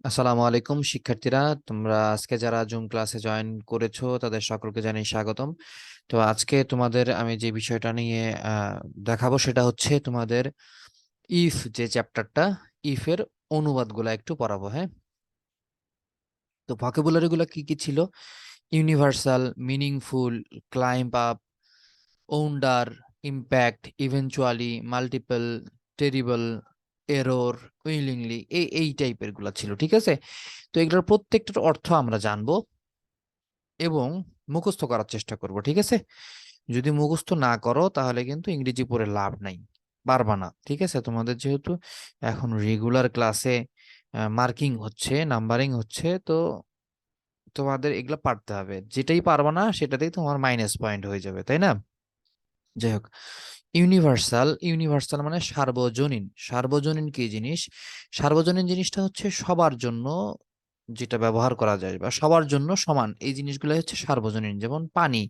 আসসালামু আলাইকুম শিক্ষার্থীরা, তোমরা আজকে যারা জুম ক্লাসে জয়েন করেছো তাদের সকলকে জানাই স্বাগতম। তো আজকে তোমাদের আমি যে বিষয়টা নিয়ে দেখাবো সেটা হচ্ছে তোমাদের ইফ যে চ্যাপ্টারটা, ইফের অনুবাদগুলো একটু পড়াবো। হ্যাঁ, তো ভোকাবুলারি গুলো কি কি ছিল? Universal, meaningful, climb up, wonder, impact, eventually, multiple, terrible, error, willingly, এই টাইপের গুলা ছিল। ঠিক আছে, তো এগুলোর প্রত্যেকটার অর্থ আমরা জানবো এবং মুখস্থ করার চেষ্টা করব। ঠিক আছে, যদি মুখস্থ না করো তাহলে কিন্তু ইংরেজি পড়ে লাভ নাই, পারবা না। ঠিক আছে, তোমাদের যেহেতু এখন রেগুলার ক্লাসে মার্কিং হচ্ছে, নাম্বারিং হচ্ছে, তো তোমাদের এগুলো পারতে হবে। যেটাই পারবা না সেটাতেই তোমার মাইনাস পয়েন্ট হয়ে যাবে, তাই না? যাই হোক, ইউনিভার্সাল, ইউনিভার্সাল মানে সার্বজনীন। সার্বজনীন কি জিনিস? সার্বজনীন জিনিসটা হচ্ছে সবার জন্য যেটা ব্যবহার করা যায় বা সবার জন্য সমান, এই জিনিসগুলো হচ্ছে সার্বজনীন। যেমন পানি,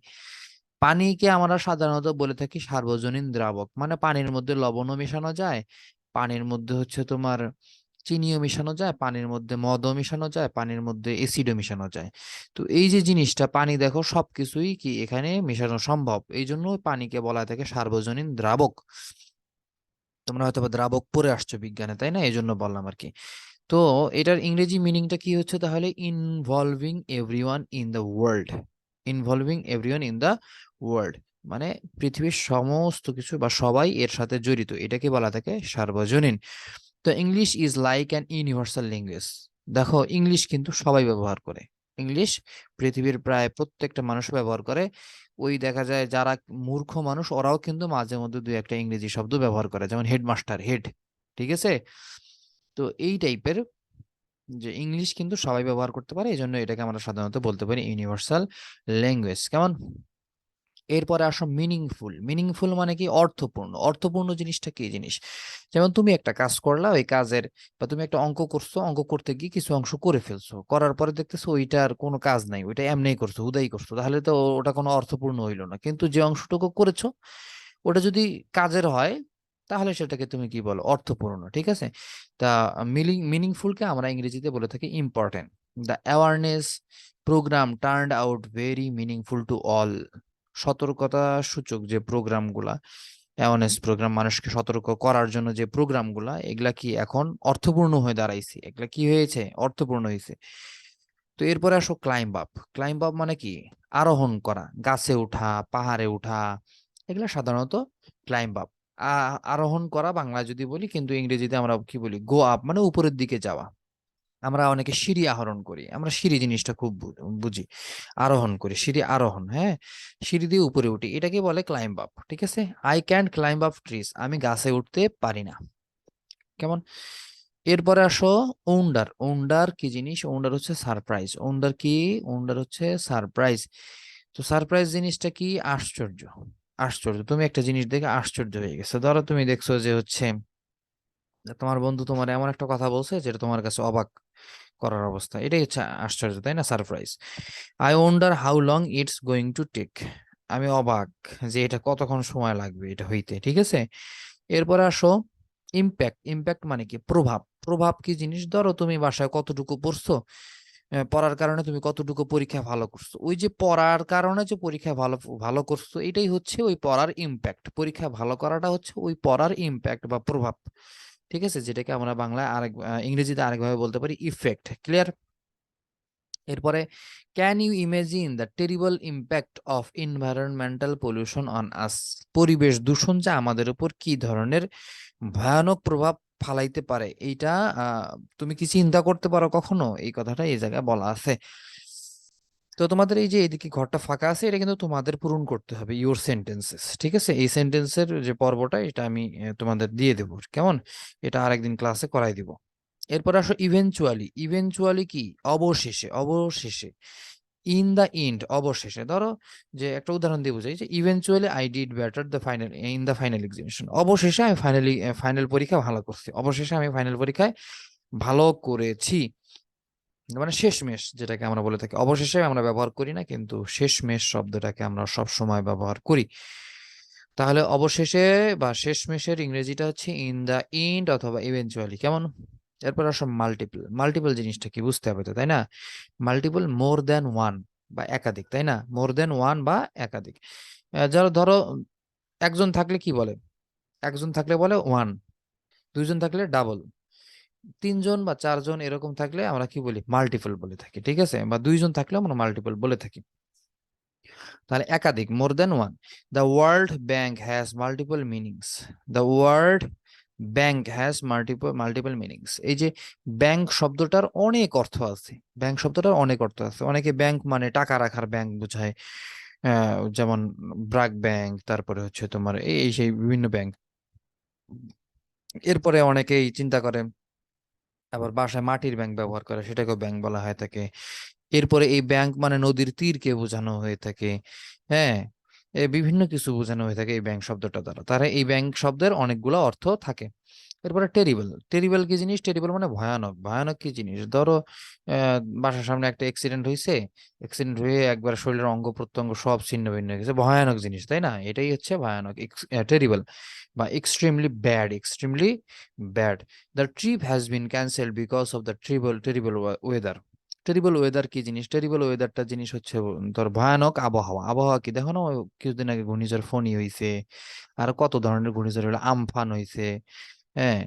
পানিকে আমরা সাধারণত বলে থাকি সার্বজনীন দ্রাবক। মানে পানির মধ্যে লবণও মেশানো যায়, পানির মধ্যে হচ্ছে তোমার চিনিও মেশানো যায়, পানির মধ্যে মদও মেশানো যায়, পানির মধ্যে অ্যাসিডও মেশানো যায়। তো এই যে জিনিসটা পানি, দেখো সবকিছুই কি এখানে মেশানো সম্ভব, এই জন্য পানিকে বলা থাকে সার্বজনীন দ্রাবক। তোমরা হয়তো বা দ্রাবক পড়ে আসছো বিজ্ঞানে, তাই না? এই জন্য বললাম আর কি। তো এটার ইংরেজি মিনিংটা কি হচ্ছে তাহলে? Involving everyone in the world. Involving everyone in the world মানে পৃথিবীর সমস্ত কিছু বা সবাই এর সাথে জড়িত, এটাকে বলা থাকে সার্বজনীন। তো English is like an universal language. দেখো, ইংলিশ কিন্তু সবাই ব্যবহার করে। ইংলিশ পৃথিবীর প্রায় প্রত্যেকটা মানুষ ব্যবহার করে। ওই দেখা যায় যারা মূর্খ মানুষ ওরাও কিন্তু মাঝে মধ্যে দুই একটা ইংরেজি শব্দ ব্যবহার করে, যেমন হেডমাস্টার, হেড। ঠিক আছে, তো এই টাইপের যে ইংলিশ কিন্তু সবাই ব্যবহার করতে পারে, এই জন্য এটাকে আমরা সাধারণত বলতে পারি ইউনিভার্সাল ল্যাঙ্গুয়েজ। কেমন? এরপরে আসো মিনিংফুল। মিনিংফুল মানে কি? অর্থপূর্ণ। অর্থপূর্ণ জিনিসটা কি জিনিস? যেমন তুমি একটা কাজ করলা, ওই কাজের বা তুমি একটা অঙ্ক করছো, অঙ্ক করতে গিয়ে কিছু অংশ করে ফেলছো, করার পরে দেখতেছো ওইটার কোনো কাজ নাই, ওইটা এমনিই করছো, হুদাই করছো, তাহলে তো ওটা কোনো অর্থপূর্ণ হইলো না। কিন্তু যে অংশটুকু করেছো ওটা যদি কাজের হয় তাহলে সেটাকে তুমি কি বলো? অর্থপূর্ণ। ঠিক আছে, তা মিনিংফুলকে আমরা ইংরেজিতে বলে থাকি important. The awareness program turned out very meaningful to all. সতর্কতা সূচক যে প্রোগ্রামগুলা, অ্যাওয়ারনেস প্রোগ্রাম, মানুষকে সতর্ক করার জন্য যে প্রোগ্রামগুলা, এগুলা কি এখন অর্থপূর্ণ হয়ে দাঁড়াইছে? এগুলা কি হয়েছে? অর্থপূর্ণ হয়েছে। তো এরপরে আসো ক্লাইম্ব আপ। ক্লাইম্ব আপ মানে কি? আরোহণ করা, গাছে ওঠা, পাহাড়ে ওঠা, এগুলা সাধারণত ক্লাইম্ব আপ। আরোহণ করা বাংলা যদি বলি, কিন্তু ইংরেজিতে আমরা কি বলি? গো আপ, মানে উপরের দিকে যাওয়া। আমরা অনেকে সিঁড়ি আরোহণ করি, আমরা সিঁড়ি জিনিসটা খুব বুঝি। আরোহণ করি, সিঁড়ি আরোহণ, হ্যাঁ, সিঁড়ি দিয়ে উপরে উঠি, এটাকে বলে ক্লাইম্ব আপ। ঠিক আছে, I can't climb up trees, আমি গাছে উঠতে পারি না। কেমন? এরপরে আসো ওন্ডার। ওন্ডার কি জিনিস? ওন্ডার হচ্ছে সারপ্রাইজ। ওন্ডার কি? ওন্ডার হচ্ছে সারপ্রাইজ। তো সারপ্রাইজ জিনিসটা কি? আশ্চর্য। আশ্চর্য, তুমি একটা জিনিস দেখে আশ্চর্য হয়ে গেছে। ধরো তুমি দেখছো যে হচ্ছে তোমার বন্ধু তোমার এমন একটা কথা বলছে যেটা তোমার কাছে অবাক করার অবস্থা, এটাই হচ্ছে আশ্চর্য, তাই না? Surprise. I wonder how long it's going to take, আমি অবাক যে এটা কতক্ষণ সময় লাগবে এটা হইতে। ঠিক আছে, এরপরে আসো ইম্প্যাক্ট। ইম্প্যাক্ট মানে কি? প্রভাব। প্রভাব কি জিনিস? ধরো তুমি বাসায় কতটুকু পড়ছো, পড়ার কারণে তুমি কতটুকু পরীক্ষা ভালো করছো, ওই যে পড়ার কারণে যে পরীক্ষা ভালো ভালো করছো, এটাই হচ্ছে ওই পড়ার ইম্প্যাক্ট। পরীক্ষা ভালো করাটা হচ্ছে ওই পড়ার ইম্প্যাক্ট বা প্রভাব। ঠিক আছে, যেটাকে আমরা বাংলায় আরেক ইংরেজিতে আরেকভাবে বলতে পারি ইফেক্ট। ক্লিয়ার? এরপরে can you imagine the terrible impact of environmental pollution on us. পরিবেশ দূষণ যে আমাদের উপর কি ধরনের ভয়ানক প্রভাব ফালাইতে পারে, এইটা তুমি কি চিন্তা করতে পারো কখনো? এই কথাটা এই জায়গায় বলা আছে। তো তোমাদের এই যে এদিকে ঘরটা ফাঁকা আছে, এটা কিন্তু তোমাদের পূরণ করতে হবে, ইউর সেন্টেন্সেস। ঠিক আছে, এই সেন্টেন্সের যে পর্বটা এটা আমি তোমাদের দিয়ে দেবো। কেমন? এটা আরেকদিন ক্লাসে করাই দিব। এরপর আসো ইভেনচুয়ালি। ইভেনচুয়ালি কি? অবশেষে। অবশেষে, ইন দা এন্ড, অবশেষে। ধরো যে একটা উদাহরণ দিয়ে বুঝাই, যে eventually I did better the final in the final examination. অবশেষে আমি ফাইনাল পরীক্ষা ভালো করছি, অবশেষে আমি ফাইনাল পরীক্ষায় ভালো করেছি। মানে শেষমেশ যেটাকে আমরা বলে থাকি, অবশেষে আমরা ব্যবহার করি না, কিন্তু শেষমেশ শব্দটাকে আমরা সব সময় ব্যবহার করি। তাহলে অবশেষে বা শেষমেশের ইংরেজিটা হচ্ছে ইন দা এন্ড অথবা ইভেনচুয়ালি। কেমন? এরপর আসো মাল্টিপল। মাল্টিপল জিনিসটা কি বুঝতে হবে তো, তাই না? মাল্টিপল মোর দেন ওয়ান বা একাধিক, তাই না? মোর দেন ওয়ান বা একাধিক। যারা ধরো একজন থাকলে কি বলে? একজন থাকলে বলে ওয়ান, দুইজন থাকলে ডাবল, তিনজন বা চারজন এরকম থাকলে আমরা কি বলি? মাল্টিপল বলে থাকি, ঠিক আছে? বা দুইজন থাকলে আমরা মাল্টিপল বলে থাকি। তাহলে একাধিক, more than one. The world bank has multiple meanings. The world bank has multiple multiple meanings. এই যে ব্যাংক শব্দটার অনেক অর্থ আছে, ব্যাংক শব্দটার অনেক অর্থ আছে। অনেকে ব্যাংক মানে টাকা রাখার ব্যাংক বোঝায়, যেমন ব্র্যাক ব্যাংক, তারপরে হচ্ছে তোমার এই এই সেই বিভিন্ন ব্যাংক। এরপরে অনেকেই চিন্তা করে আবার বাসায় মাটির ব্যাংক ব্যবহার করে, সেটাকেও ব্যাংক বলা হয় থাকে। এরপরে এই ব্যাংক মানে নদীর তীরকে বোঝানো হয়ে থাকে। হ্যাঁ, বিভিন্ন কিছু বোঝানো হয়ে থাকে এই ব্যাংক শব্দটা দ্বারা। তারা এই ব্যাংক শব্দের অনেকগুলো অর্থ থাকে। এরপরে টেরিবল। টেরিবল কি জিনিস? টেরিবল মানে ভয়ানক। ভয়ানক কি জিনিস? ধরো বাসার সামনে একটা অ্যাক্সিডেন্ট হয়েছে, অ্যাক্সিডেন্ট হয়ে একবার শরীরের অঙ্গ প্রত্যঙ্গ সব ছিন্ন ভিন্ন হয়ে গেছে, ভয়ানক জিনিস, তাই না? এটাই হচ্ছে ভয়ানক, টেরিবল বা extremely bad. Extremely bad. The trip has been cancelled because of the terrible weather. Terrible weather কি জিনিস? টেরিবল ওয়েদারটা জিনিস হচ্ছে ধর ভয়ানক আবহাওয়া। আবহাওয়া কি দেখো না, ওই কিছুদিন আগে ঘূর্ণিঝড় ফনি হয়েছে, আর কত ধরনের ঘূর্ণিঝড় হলো, আমফান হয়েছে। হ্যাঁ,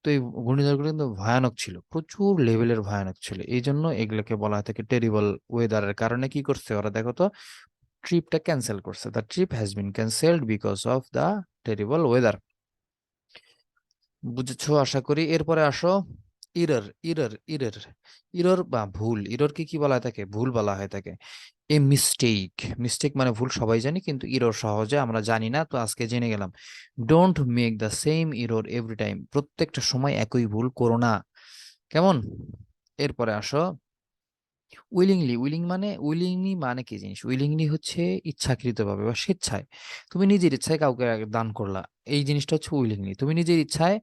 তো এই ঘূর্ণিঝড়গুলো কিন্তু ভয়ানক ছিল, প্রচুর লেভেলের ভয়ানক ছিল। এই জন্য এগুলোকে বলা হয় থাকে টেরিবল ওয়েদারের কারণে কি করছে ওরা দেখো তো, ট্রিপটা ক্যান্সেল করছে। The trip has been cancelled because of the terrible weather. বুঝেছো আশা করি। এরপরে আসো ইরর। ইরর ইরর ইরর বা ভুল। ইরর কি কি বলা হয় থাকে? ভুল বলা হয় থাকে। A mistake. মিস্টেক মানে ভুল সবাই জানি, কিন্তু ইরর সহজে আমরা জানি না, তো আজকে জেনে গেলাম। Don't make the same error every time. প্রত্যেকটা সময় একই ভুল করো না, কেমন? এরপরে আসো উইলিংলি। উইলিংলি মানে কি জিনিস? উইলিংলি হচ্ছে ইচ্ছাকৃতভাবে বা স্বেচ্ছায়। তুমি নিজের ইচ্ছায় কাউকে দান করলা, এই জিনিসটা হচ্ছে উইলিংলি। তুমি নিজের ইচ্ছায়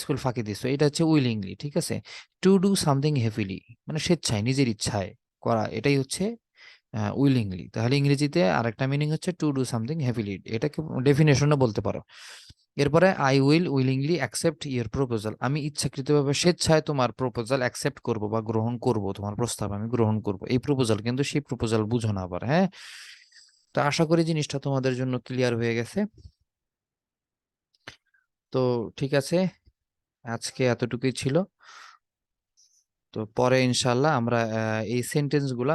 স্কুল ফাঁকি দিছো, এটা হচ্ছে উইলিংলি, ঠিক আছে? টু ডু সামথিং হ্যাপিলি মানে স্বেচ্ছায়, নিজের ইচ্ছায় করা, এটাই হচ্ছে উইলিংলি। তাহলে ইংরেজিতে আরেকটা মিনিং হচ্ছে টু ডু সামথিং হ্যাপিলি, এটাকে ডেফিনেশনও বলতে পারো। এরপরে I will willingly accept your proposal. আমি ইচ্ছাকৃতভাবে স্বেচ্ছায় তোমার প্রপোজাল অ্যাকসেপ্ট করব বা গ্রহণ করব, তোমার প্রস্তাব আমি গ্রহণ করব। এই প্রপোজাল কিন্তু সেই প্রপোজাল বুঝো না আবার, হ্যাঁ? তো আশা করি জিনিসটা তোমাদের জন্য ক্লিয়ার হয়ে গেছে। তো ঠিক আছে, আজকে এতটুকুই ছিল। তো পরে ইনশাল্লাহ আমরা এই সেন্টেন্স গুলা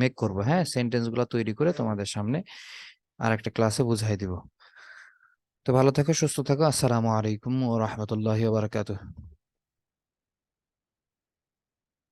মেক করবো, হ্যাঁ? সেন্টেন্স গুলা তৈরি করে তোমাদের সামনে আর একটা ক্লাসে বুঝাই দিব। তো ভালো থাকো, সুস্থ থাকো। আসসালামু আলাইকুম ওয়া রাহমাতুল্লাহি ওয়া বারাকাতুহু।